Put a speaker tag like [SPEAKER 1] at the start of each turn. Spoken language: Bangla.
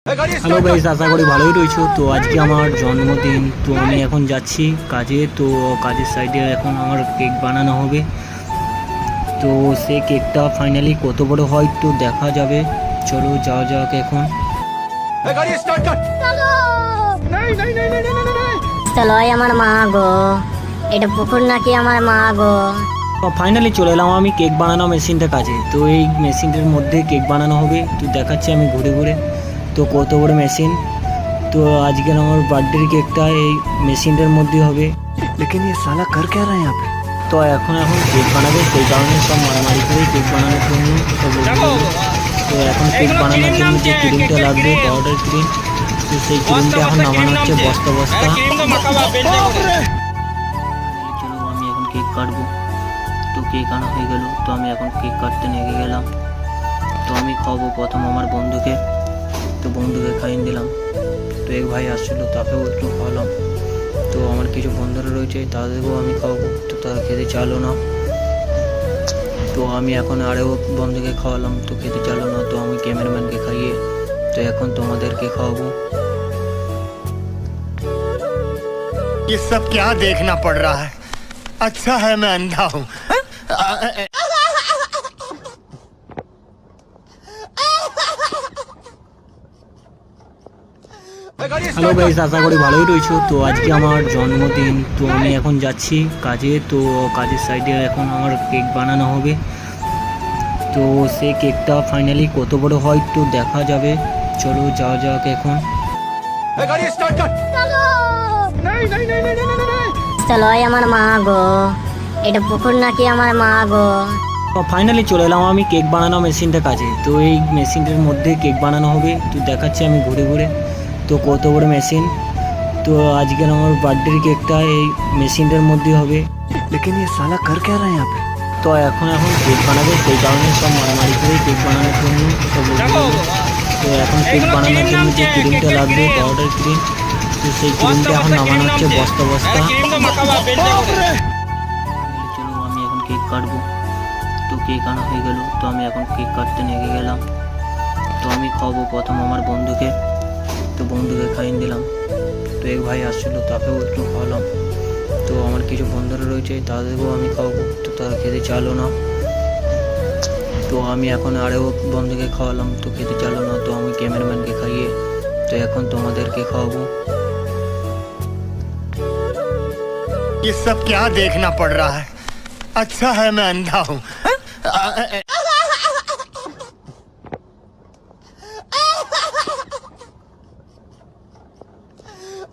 [SPEAKER 1] হ্যালো গাইস, আশা করি ভালোই রয়েছো। তো আজকে আমার জন্মদিন, তো আমি এখন যাচ্ছি কাজে। তো কাজের সাইডে এখন আমার কেক বানানো হবে। তো সেই কেকটা ফাইনালি কত বড় হয় তো দেখা যাবে। চলো যাওয়া যাক এখন।
[SPEAKER 2] চলো আমার মা গো, এটা পুকুর নাকি আমার মা গো।
[SPEAKER 1] তো ফাইনালি চলে এলাম আমি কেক বানানো মেশিনটা কাজে। তো এই মেশিনটার মধ্যে কেক বানানো হবে, তো দেখাচ্ছি আমি ঘুরে ঘুরে। তো কত বড় মেশিন। তো আজকের আমার বার্থডের কেকটা এই মেশিনটার মধ্যে হবে।
[SPEAKER 3] लेकिन ये साला कर क्या रहा है यहाँ पे।
[SPEAKER 1] তো এখন কেক বানাবে, সেই কারণে সব মারামারি করে কেক বানানোর জন্য সব বলছে। তো এখন কেক বানানোর জন্য যে ক্রিমটা লাগবে, পাউডার ক্রিম, তো সেই ক্রিমটা এখন নামানো হচ্ছে বস্তা বস্তা। চলো আমি এখন কেক কাটবো। তো কেক আনা হয়ে গেল, তো আমি এখন কেক কাটতে লেগে গেলাম। তো আমি খাওয়াবো প্রথম আমার বন্ধুকে। তো বন্ধুকে খাইয়ে দিলাম। তো এক ভাই আসছিলো, তাকেও একটু খাওয়ালাম। তো আমার কিছু বন্ধুরা রয়েছে, তাদেরকেও আমি খাওয়াবো। তো তারা খেতে চাইলো না। তো আমি এখন আরও বন্ধুকে খাওয়ালাম, তো খেতে চাইলো না। তো আমি ক্যামেরাম্যানকে খাইয়ে তো এখন তোমাদেরকে খাওয়াবো।
[SPEAKER 3] ये सब क्या देखना पड़ रहा है। अच्छा है मैं अंधा हूँ।
[SPEAKER 1] হ্যালো গাইস, আশা করি ভালোই রয়েছো। তো আজকে আমার জন্মদিন, তো আমি এখন যাচ্ছি কাজে। তো কাজের সাইডে এখন আমার কেক বানানো হবে। তো সেই কেকটা ফাইনালি কত বড় হয় তো দেখা যাবে। চলো যাওয়া যাক এখন।
[SPEAKER 2] চলো আমার মা গো, এটা পুকুর নাকি আমার মা গো।
[SPEAKER 1] তো ফাইনালি চলে এলাম আমি কেক বানানো মেশিনটা কাজে। তো এই মেশিনটার মধ্যে কেক বানানো হবে, তো দেখাচ্ছি আমি ঘুরে ঘুরে। তো কত বড় মেশিন। তো আজকের আমার বার্থডের কেকটা এই মেশিনটার মধ্যে হবে।
[SPEAKER 3] लेकिन ये साला कर क्या रहा है यहाँ पे।
[SPEAKER 1] তো এখন কেক বানাবে, সেই কারণে সব মারামারি করে কেক বানানোর জন্য সব বলছে। তো এখন কেক বানানোর জন্য যে ক্রিমটা লাগবে, পাউডার ক্রিম, তো সেই ক্রিমটা এখন নামানো হচ্ছে বস্তা বস্তা। চলো আমি এখন কেক কাটবো। তো কেক আনা হয়ে গেল, তো আমি এখন কেক কাটতে লেগে গেলাম। তো আমি খাওয়াবো প্রথম আমার বন্ধুকে। তো বন্ধুকে খাইয়ে দিলাম। তো এক ভাই আসছিলো, তাকেও একটু খাওয়ালাম। তো আমার কিছু বন্ধুরা রয়েছে, তাদেরকেও আমি খাওয়াবো। তো তারা খেতে চাইলো না। তো আমি এখন আরও বন্ধুকে খাওয়ালাম, তো খেতে চাইলো না। তো আমি ক্যামেরাম্যানকে খাইয়ে তো এখন তোমাদেরকে খাওয়াবো।
[SPEAKER 3] ये सब क्या देखना पड़ रहा है। अच्छा है मैं अंधा हूँ।